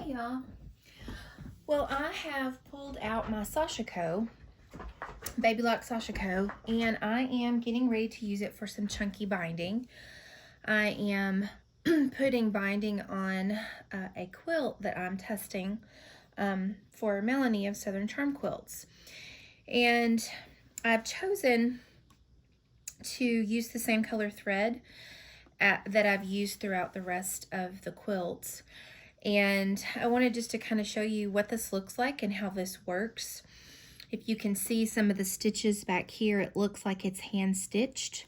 y'all. Well, I have pulled out my Sashiko, Baby Lock Sashiko, and I am getting ready to use it for some chunky binding. I am putting binding on a quilt that I'm testing for Melanie of Southern Charm Quilts. And I've chosen to use the same color thread that I've used throughout the rest of the quilts. And I wanted just to kind of show you what this looks like and how this works. If you can see some of the stitches back here, it looks like it's hand stitched.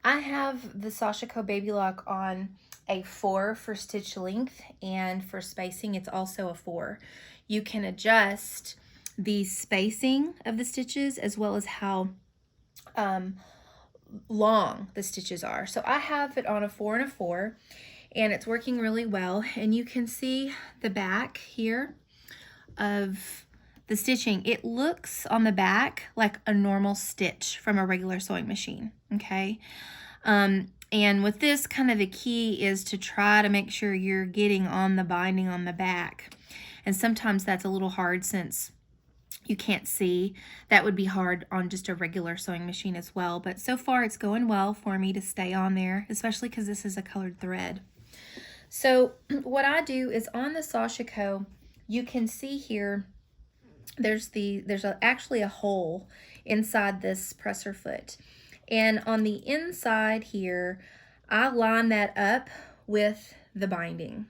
I have the Sashiko Baby Lock on a 4 for stitch length, and for spacing it's also a 4. You can adjust the spacing of the stitches as well as how long the stitches are. So I have it on a 4 and a 4. And it's working really well. And you can see the back here of the stitching. It looks on the back like a normal stitch from a regular sewing machine, okay? And with this, kind of the key is to try to make sure you're getting on the binding on the back. And sometimes that's a little hard since you can't see. That would be hard on just a regular sewing machine as well. But so far it's going well for me to stay on there, especially because this is a colored thread. So what I do is on the Sashiko, you can see here, there's actually a hole inside this presser foot. And on the inside here, I line that up with the binding.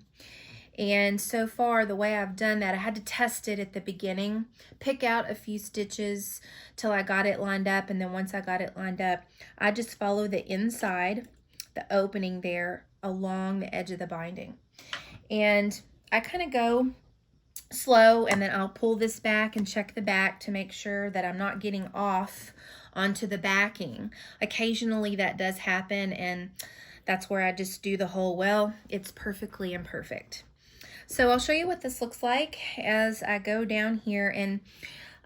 And so far, the way I've done that, I had to test it at the beginning, pick out a few stitches till I got it lined up. And then once I got it lined up, I just follow the inside, the opening there, along the edge of the binding. And I kind of go slow, and then I'll pull this back and check the back to make sure that I'm not getting off onto the backing. Occasionally that does happen, and that's where I just do the whole, well, it's perfectly imperfect. So I'll show you what this looks like as I go down here. And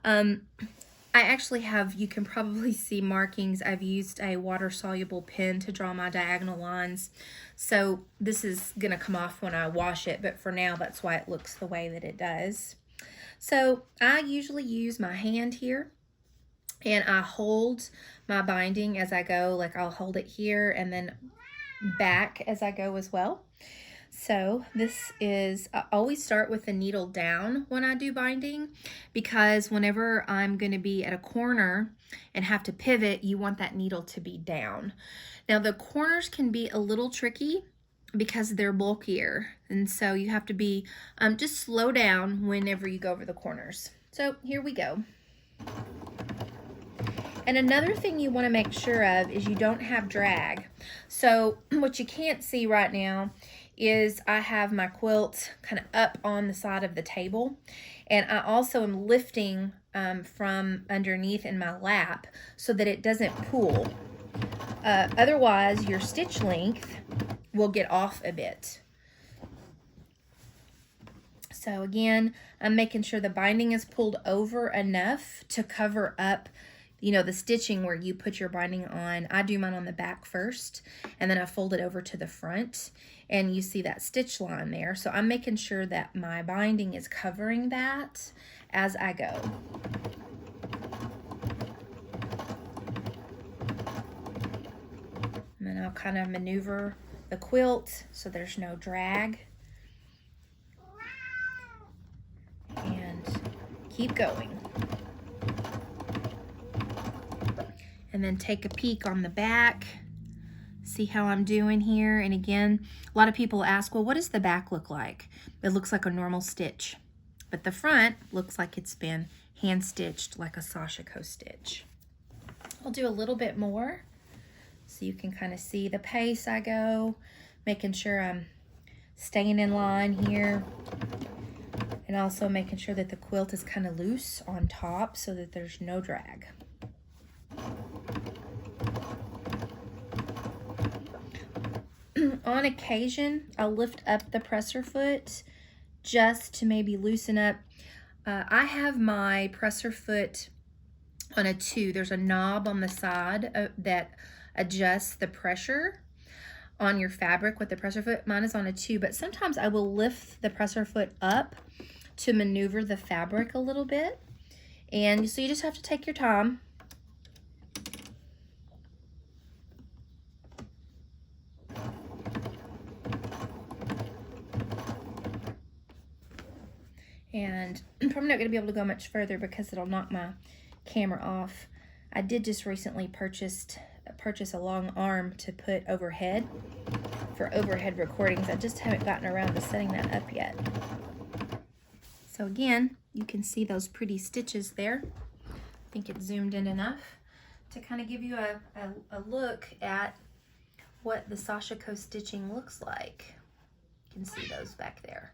I actually have, you can probably see markings. I've used a water-soluble pen to draw my diagonal lines. So this is going to come off when I wash it, but for now, that's why it looks the way that it does. So I usually use my hand here, and I hold my binding as I go. Like I'll hold it here and then back as I go as well. So this is, I always start with the needle down when I do binding, because whenever I'm going to be at a corner and have to pivot, you want that needle to be down. Now the corners can be a little tricky because they're bulkier, and so you have to be just slow down whenever you go over the corners. So here we go. And another thing you want to make sure of is you don't have drag. So what you can't see right now is I have my quilt kind of up on the side of the table, and I also am lifting from underneath in my lap so that it doesn't pull. Otherwise your stitch length will get off a bit. So again, I'm making sure the binding is pulled over enough to cover up, you know, the stitching where you put your binding on. I do mine on the back first, and then I fold it over to the front, and you see that stitch line there. So I'm making sure that my binding is covering that as I go. And then I'll kind of maneuver the quilt so there's no drag. And keep going. And then take a peek on the back, see how I'm doing here. And again, a lot of people ask, well, what does the back look like? It looks like a normal stitch, but the front looks like it's been hand stitched like a Sashiko stitch. I'll do a little bit more so you can kind of see the pace I go, making sure I'm staying in line here, and also making sure that the quilt is kind of loose on top so that there's no drag. On occasion, I'll lift up the presser foot just to maybe loosen up. I have my presser foot on a 2. There's a knob on the side that adjusts the pressure on your fabric with the presser foot. Mine is on a 2, but sometimes I will lift the presser foot up to maneuver the fabric a little bit. And so you just have to take your time. And I'm probably not going to be able to go much further because it'll knock my camera off. I did just recently purchase a long arm to put overhead for overhead recordings. I just haven't gotten around to setting that up yet. So again, you can see those pretty stitches there. I think it's zoomed in enough to kind of give you a look at what the Sashiko stitching looks like. You can see those back there.